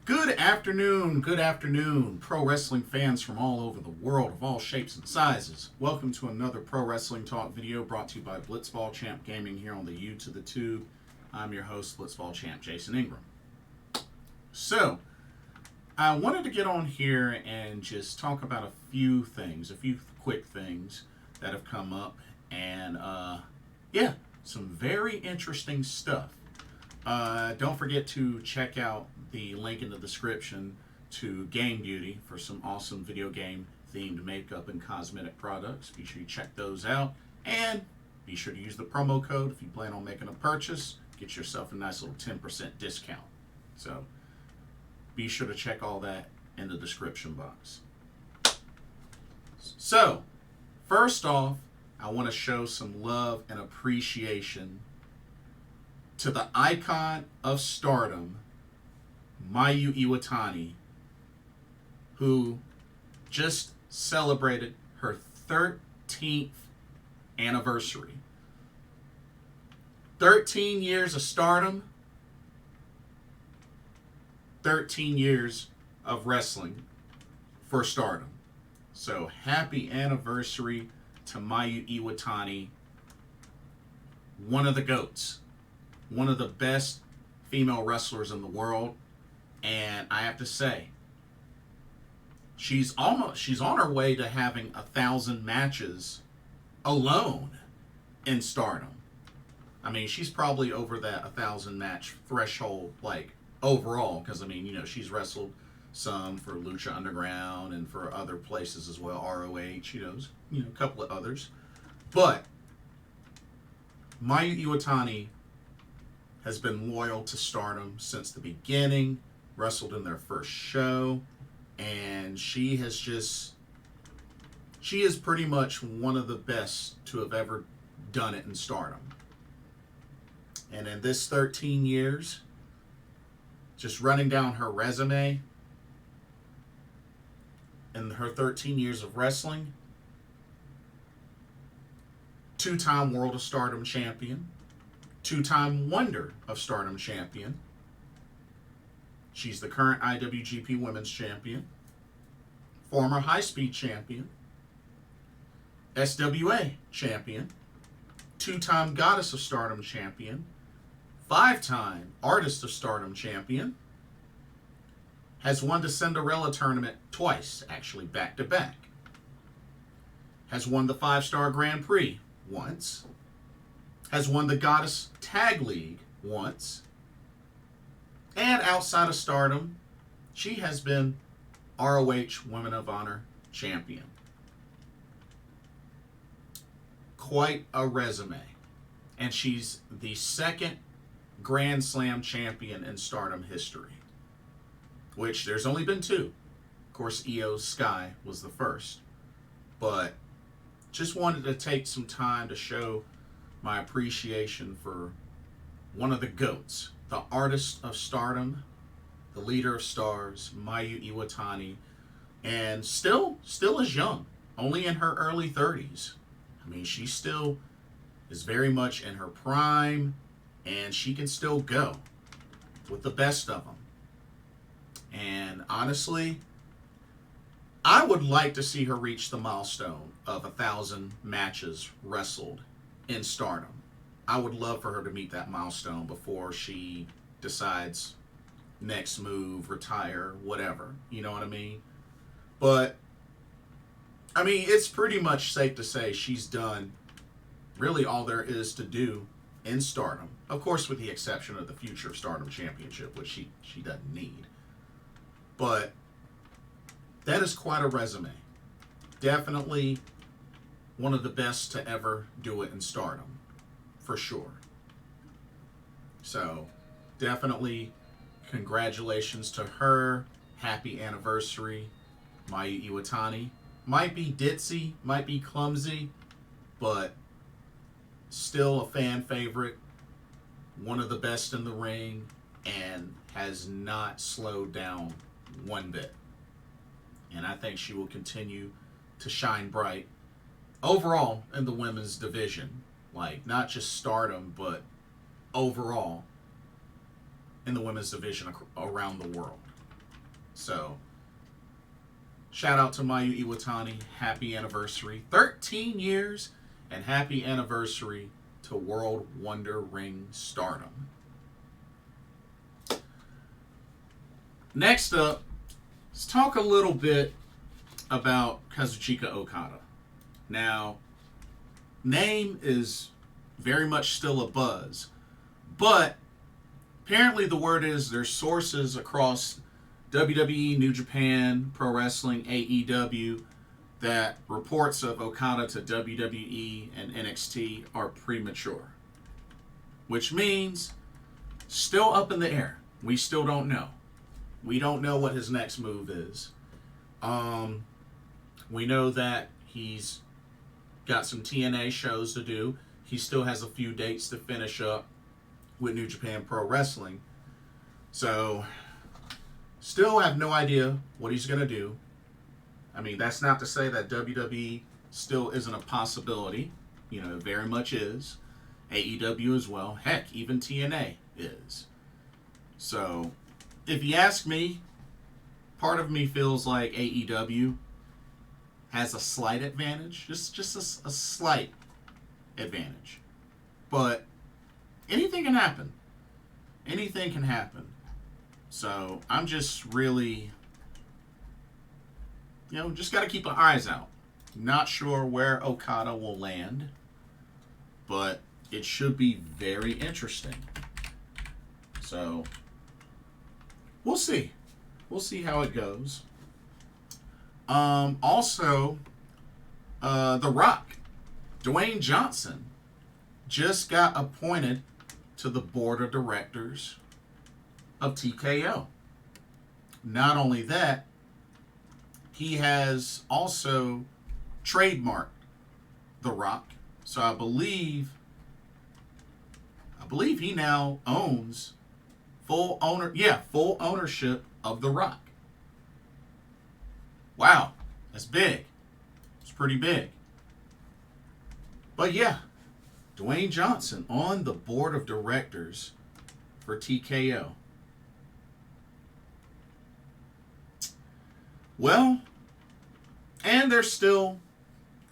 Good afternoon, pro wrestling fans from all over the world of all shapes and sizes. Welcome to another Pro Wrestling Talk video brought to you by Blitzball Champ Gaming here on the U to the Tube. I'm your host, Blitzball Champ Jason Ingram. So, I wanted to get on here and just talk about a few quick things that have come up, and some very interesting stuff. Don't forget to check out the link in the description to Game Beauty for some awesome video game themed makeup and cosmetic products. Be sure you check those out, and be sure to use the promo code if you plan on making a purchase. Get yourself a nice little 10% discount. So be sure to check all that in the description box. So first off, I want to show some love and appreciation to the icon of Stardom, Mayu Iwatani, who just celebrated her 13th anniversary. 13 years of Stardom, 13 years of wrestling for Stardom. So happy anniversary to Mayu Iwatani, one of the GOATs. One of the best female wrestlers in the world, and I have to say, she's on her way to having 1,000 matches alone in Stardom. I mean, she's probably over that 1,000 match threshold, like overall, because I mean, she's wrestled some for Lucha Underground and for other places as well, ROH, a couple of others, but Mayu Iwatani has been loyal to Stardom since the beginning, wrestled in their first show, and she is pretty much one of the best to have ever done it in Stardom. And in this 13 years, just running down her resume, in her 13 years of wrestling, 2-time World of Stardom champion, 2-time Wonder of Stardom champion. She's the current IWGP Women's Champion, former High Speed Champion, SWA Champion, 2-time Goddess of Stardom Champion, 5-time Artist of Stardom Champion, has won the Cinderella Tournament twice, actually back-to-back, has won the 5-Star Grand Prix once, has won the Goddess Tag League once, and outside of Stardom, she has been ROH Women of Honor champion. Quite a resume. And she's the second Grand Slam champion in Stardom history, which there's only been 2. Of course, Io Sky was the first, but just wanted to take some time to show my appreciation for one of the GOATs, the artist of Stardom, the leader of stars, Mayu Iwatani, and still is young, only in her early 30s. I mean, she still is very much in her prime, and she can still go with the best of them. And honestly, I would like to see her reach the milestone of 1,000 matches wrestled in Stardom. I would love for her to meet that milestone before she decides next move, retire, whatever. You know what I mean? But, I mean, it's pretty much safe to say she's done really all there is to do in Stardom. Of course, with the exception of the future Stardom Championship, which she doesn't need. But that is quite a resume. Definitely one of the best to ever do it in Stardom, for sure. So, definitely congratulations to her. Happy anniversary, Mayu Iwatani. Might be ditzy, might be clumsy, but still a fan favorite. One of the best in the ring, and has not slowed down one bit. And I think she will continue to shine bright overall in the women's division. Like, not just Stardom, but overall in the women's division around the world. So, shout out to Mayu Iwatani. Happy anniversary. 13 years, and happy anniversary to World Wonder Ring Stardom. Next up, let's talk a little bit about Kazuchika Okada. Now, name is very much still a buzz, but apparently the word is there's sources across WWE, New Japan, Pro Wrestling, AEW, that reports of Okada to WWE and NXT are premature. Which means still up in the air. We still don't know. We don't know what his next move is. We know that he's got some TNA shows to do. He still has a few dates to finish up with New Japan Pro Wrestling. So, still have no idea what he's going to do. I mean, that's not to say that WWE still isn't a possibility. You know, it very much is. AEW as well. Heck, even TNA is. So, if you ask me, part of me feels like AEW has a slight advantage. Just a slight advantage. But anything can happen. Anything can happen. So, I'm just really, just got to keep our eyes out. Not sure where Okada will land, but it should be very interesting. So, we'll see. We'll see how it goes. Also, The Rock, Dwayne Johnson, just got appointed to the board of directors of TKO. Not only that, he has also trademarked The Rock. So I believe he now owns full ownership of The Rock. Wow, that's big. It's pretty big. But yeah, Dwayne Johnson on the board of directors for TKO. Well, and there's still,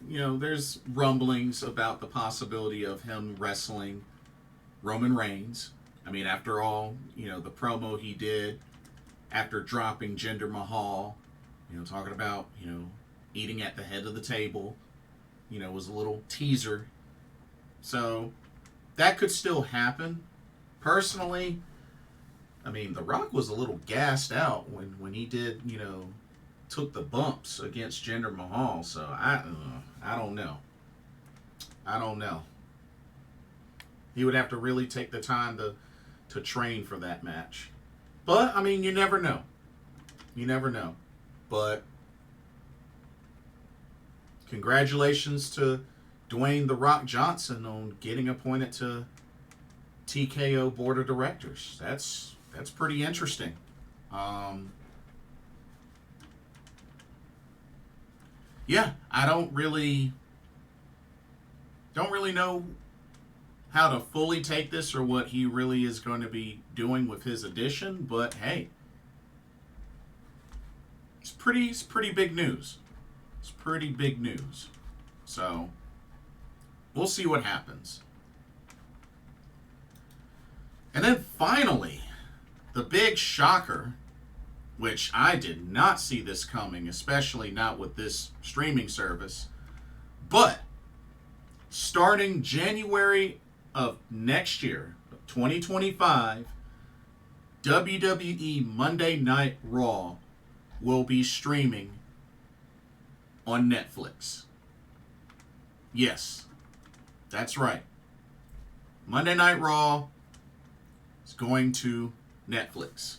there's rumblings about the possibility of him wrestling Roman Reigns. I mean, after all, the promo he did after dropping Jinder Mahal, talking about, eating at the head of the table, was a little teaser. So, that could still happen. Personally, I mean, The Rock was a little gassed out when he did, took the bumps against Jinder Mahal. So, I don't know. I don't know. He would have to really take the time to train for that match. But, I mean, you never know. You never know. But congratulations to Dwayne "The Rock" Johnson on getting appointed to TKO Board of Directors. That's pretty interesting. Yeah, I don't really know how to fully take this or what he really is going to be doing with his addition, but hey, it's pretty big news. It's pretty big news. So, we'll see what happens. And then finally, the big shocker, which I did not see this coming, especially not with this streaming service, but starting January of next year, 2025, WWE Monday Night Raw will be streaming on Netflix. Yes, that's right. Monday Night Raw is going to Netflix.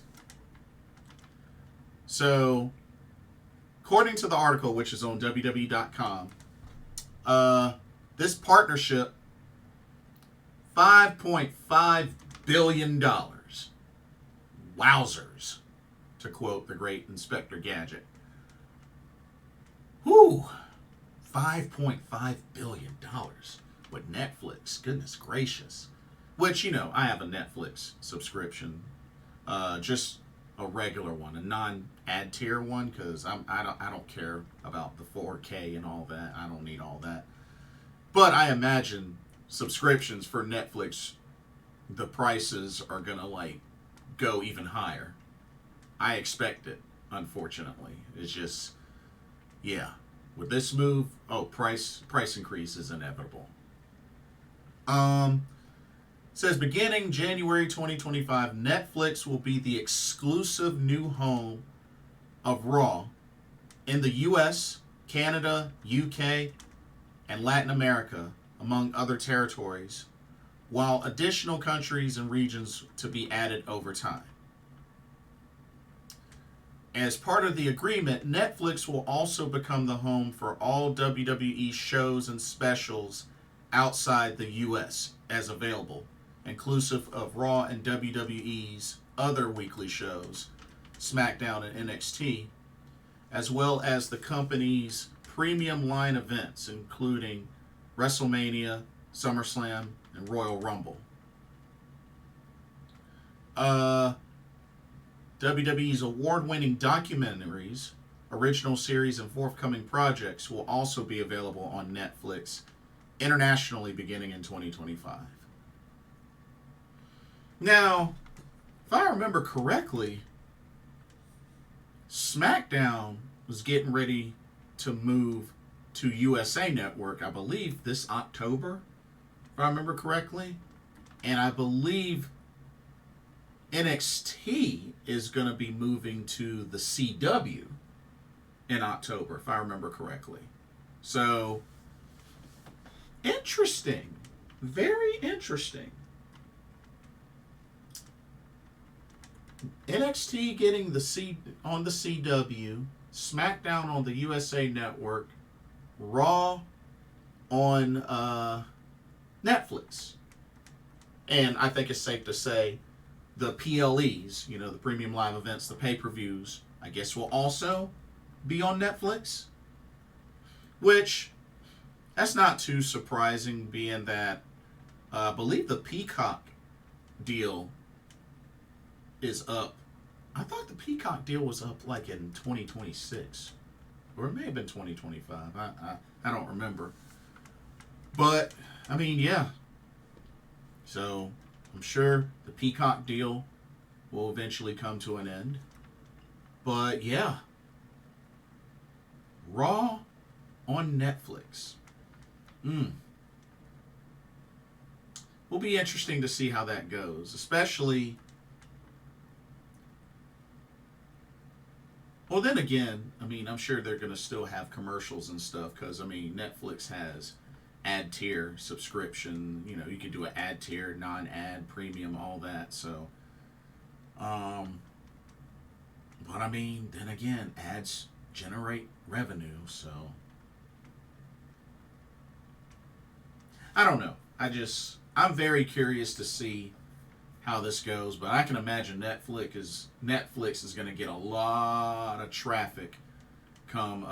So, according to the article, which is on WWE.com, this partnership, $5.5 billion. Wowzers, to quote the great Inspector Gadget. Whew, $5.5 billion with Netflix. Goodness gracious. Which, I have a Netflix subscription. Just a regular one, a non-ad tier one, because I don't care about the 4K and all that. I don't need all that. But I imagine subscriptions for Netflix, the prices are gonna like go even higher. I expect it. Unfortunately, it's just, yeah. With this move, price increase is inevitable. Says beginning January 2025, Netflix will be the exclusive new home of Raw in the US, Canada, UK, and Latin America, among other territories, while additional countries and regions to be added over time. As part of the agreement, Netflix will also become the home for all WWE shows and specials outside the US as available, inclusive of Raw and WWE's other weekly shows, SmackDown and NXT, as well as the company's premium line events, including WrestleMania, SummerSlam, and Royal Rumble. WWE's award-winning documentaries, original series, and forthcoming projects will also be available on Netflix internationally beginning in 2025. Now, if I remember correctly, SmackDown was getting ready to move to USA Network, I believe, this October, if I remember correctly. And I believe NXT is going to be moving to the CW in October, if I remember correctly. So, interesting. Very interesting. NXT getting on the CW, SmackDown on the USA Network, Raw on Netflix. And I think it's safe to say the PLEs, the premium live events, the pay-per-views, I guess will also be on Netflix. Which, that's not too surprising, being that I believe the Peacock deal is up. I thought the Peacock deal was up like in 2026. Or it may have been 2025. I don't remember. But, I mean, yeah. So, I'm sure the Peacock deal will eventually come to an end. But, yeah. Raw on Netflix. Will be interesting to see how that goes. Especially... Well, then again, I mean, I'm sure they're going to still have commercials and stuff because, I mean, Netflix has ad tier subscription. You can do an ad tier, non-ad, premium, all that. So, but I mean, then again, ads generate revenue. So, I don't know. I'm very curious to see how this goes, but I can imagine Netflix is going to get a lot of traffic come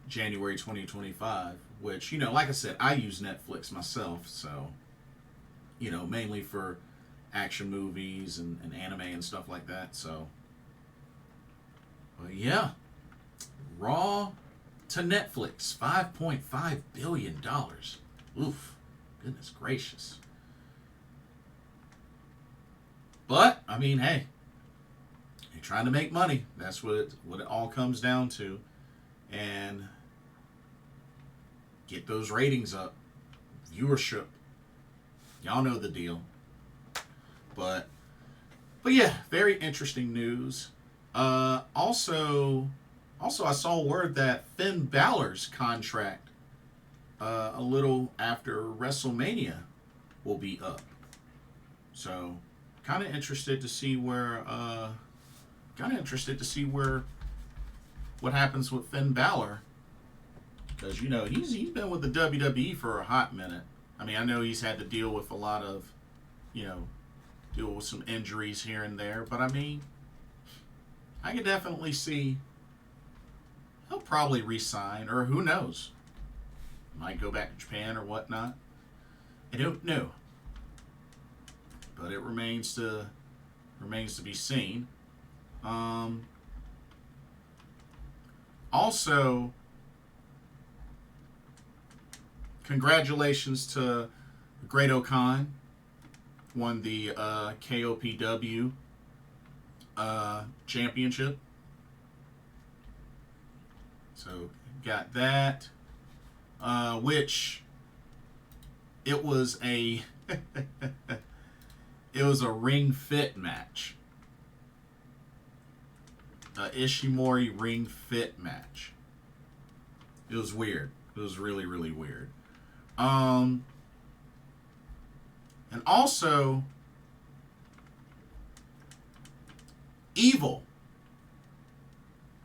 January 2025, which, like I said, I use Netflix myself, so, mainly for action movies and anime and stuff like that, so, but yeah, Raw to Netflix, $5.5 billion. Oof, goodness gracious. But, I mean, hey, you're trying to make money. That's what it all comes down to. And get those ratings up. Viewership. Y'all know the deal. But yeah, very interesting news. Also, I saw word that Finn Balor's contract a little after WrestleMania will be up. So... Kind of interested to see what happens with Finn Balor, because he's been with the WWE for a hot minute. I mean, I know he's had to deal with a lot of, deal with some injuries here and there, but I mean, I could definitely see he'll probably re-sign, or who knows, might go back to Japan or whatnot. I don't know. But it remains to be seen. Also, congratulations to Great Okan. Won the KOPW championship. So, got that. Which, it was a it was a ring fit match. Ishimori ring fit match. It was weird. It was really, really weird. And also, Evil,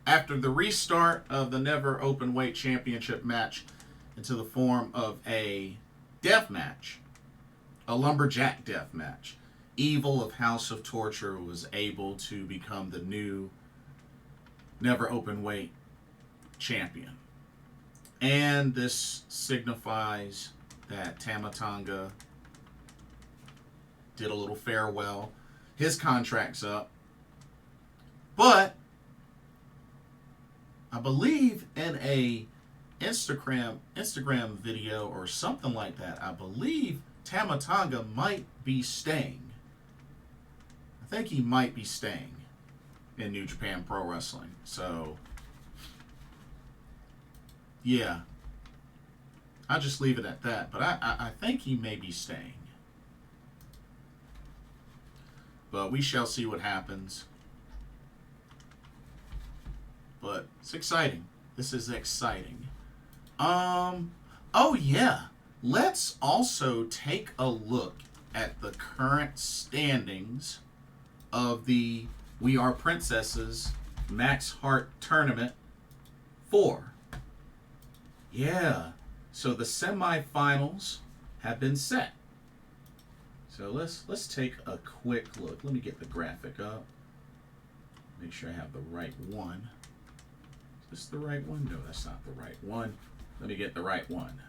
after the restart of the Never Openweight Championship match into the form of a death match, a lumberjack death match, Evil of House of Torture was able to become the new Never Openweight champion. And this signifies that Tama Tonga did a little farewell. His contract's up. But I believe in a Instagram video or something like that, I believe Tama Tonga might be staying. I think he might be staying in New Japan Pro Wrestling. So, yeah. I'll just leave it at that. But I think he may be staying. But we shall see what happens. But it's exciting. This is exciting. Oh yeah. Let's also take a look at the current standings of the We Are Princesses Max Heart Tournament 4. Yeah. So the semifinals have been set. So let's take a quick look. Let me get the graphic up. Make sure I have the right one. Is this the right one? No, that's not the right one. Let me get the right one.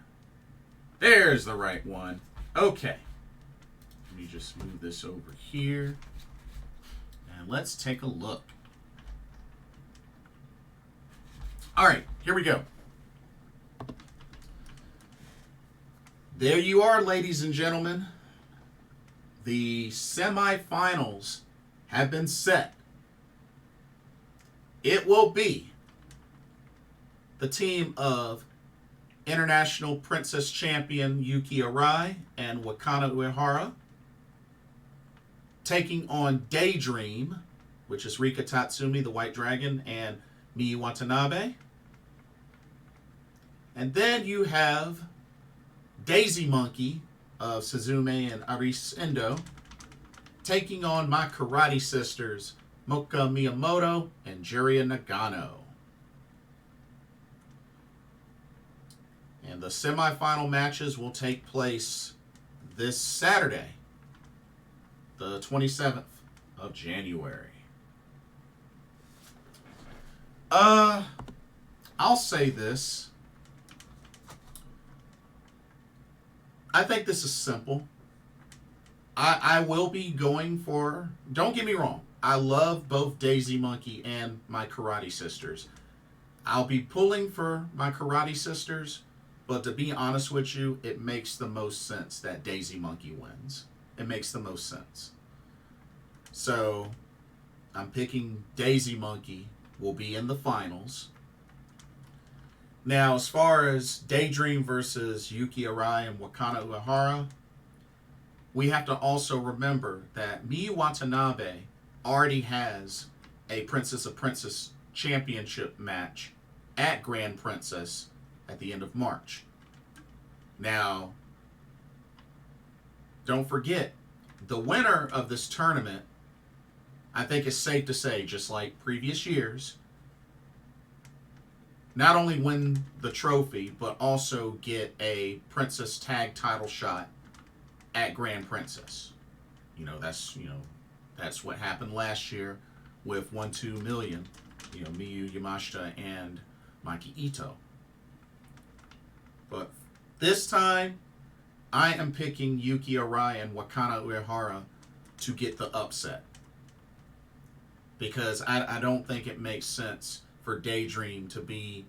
There's the right one. Okay. Let me just move this over here. And let's take a look. All right, here we go. There you are, ladies and gentlemen. The semifinals have been set. It will be the team of International Princess Champion Yuki Arai and Wakana Uehara taking on Daydream, which is Rika Tatsumi, the White Dragon, and Mayu Iwatani. And then you have Daisy Monkey of Suzume and Aris Endo taking on my karate sisters, Moka Miyamoto and Juria Nagano. And the semifinal matches will take place this Saturday, the 27th of January. I'll say this. I think this is simple. I will be going for, don't get me wrong, I love both Daisy Monkey and my karate sisters. I'll be pulling for my karate sisters, but to be honest with you, it makes the most sense that Daisy Monkey wins. It makes the most sense. So, I'm picking Daisy Monkey will be in the finals. Now, as far as Daydream versus Yuki Arai and Wakana Uehara, we have to also remember that Mayu Iwatani already has a Princess of Princess championship match at Grand Princess at the end of March. Now, don't forget, the winner of this tournament, I think it's safe to say, just like previous years, not only win the trophy, but also get a Princess Tag title shot at Grand Princess. That's what happened last year with 1-2 million, Miyu Yamashita and Maki Ito. But this time, I am picking Yuki Arai and Wakana Uehara to get the upset. because I don't think it makes sense for Daydream to be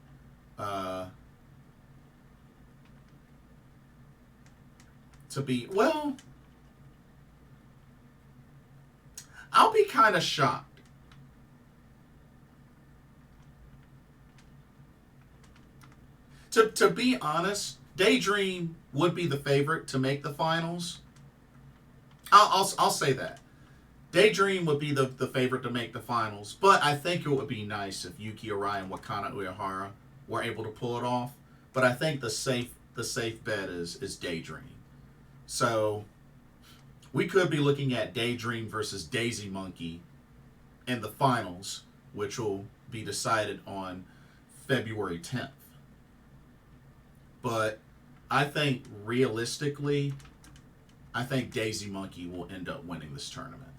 well, I'll be kind of shocked. To be honest, Daydream would be the favorite to make the finals. I'll say that. Daydream would be the favorite to make the finals, but I think it would be nice if Yuki Arai and Wakana Uehara were able to pull it off. But I think the safe bet is Daydream. So we could be looking at Daydream versus Daisy Monkey in the finals, which will be decided on February 10th. But I think realistically, I think Daisy Monkey will end up winning this tournament.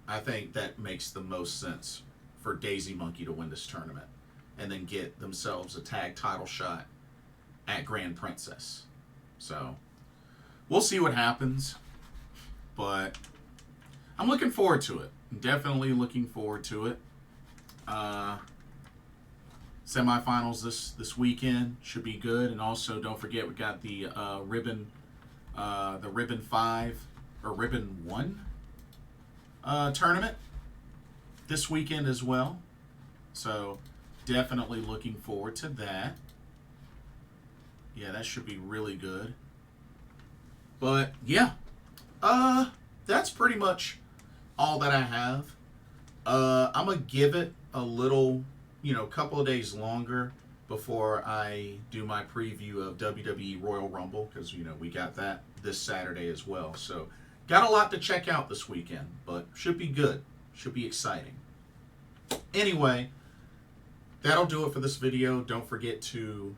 I think that makes the most sense for Daisy Monkey to win this tournament and then get themselves a tag title shot at Grand Princess. So we'll see what happens, but I'm looking forward to it. I'm definitely looking forward to it. Semifinals this weekend should be good, and also don't forget we got the ribbon 5 or ribbon 1 tournament this weekend as well. So definitely looking forward to that. Yeah, that should be really good. But yeah, that's pretty much all that I have. I'm gonna give it a little, couple of days longer before I do my preview of WWE Royal Rumble, because we got that this Saturday as well. So got a lot to check out this weekend, but should be good. Should be exciting. Anyway, that'll do it for this video. Don't forget to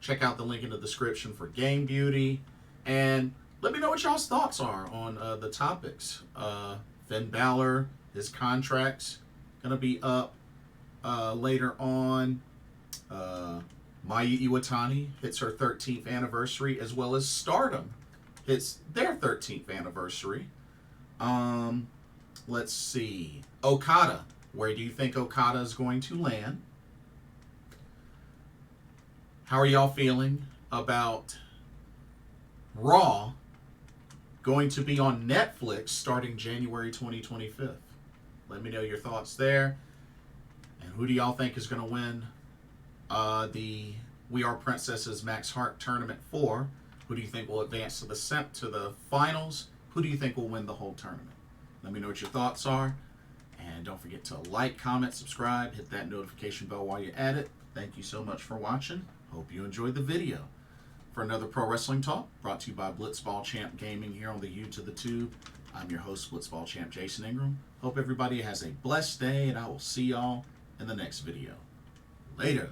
check out the link in the description for Game Beauty, and let me know what y'all's thoughts are on the topics. Finn Balor, his contract's gonna be up later on. Mayu Iwatani hits her 13th anniversary, as well as Stardom hits their 13th anniversary. Let's see. Okada. Where do you think Okada is going to land? How are y'all feeling about Raw going to be on Netflix starting January 2025? Let me know your thoughts there. And who do y'all think is going to win the We Are Princesses Max Heart Tournament 4? Who do you think will advance to the finals? Who do you think will win the whole tournament? Let me know what your thoughts are. And don't forget to like, comment, subscribe, hit that notification bell while you're at it. Thank you so much for watching. Hope you enjoyed the video. For another Pro Wrestling Talk, brought to you by Blitzball Champ Gaming here on the U to the Tube. I'm your host, Blitzball Champ Jason Ingram. Hope everybody has a blessed day, and I will see y'all in the next video. Later.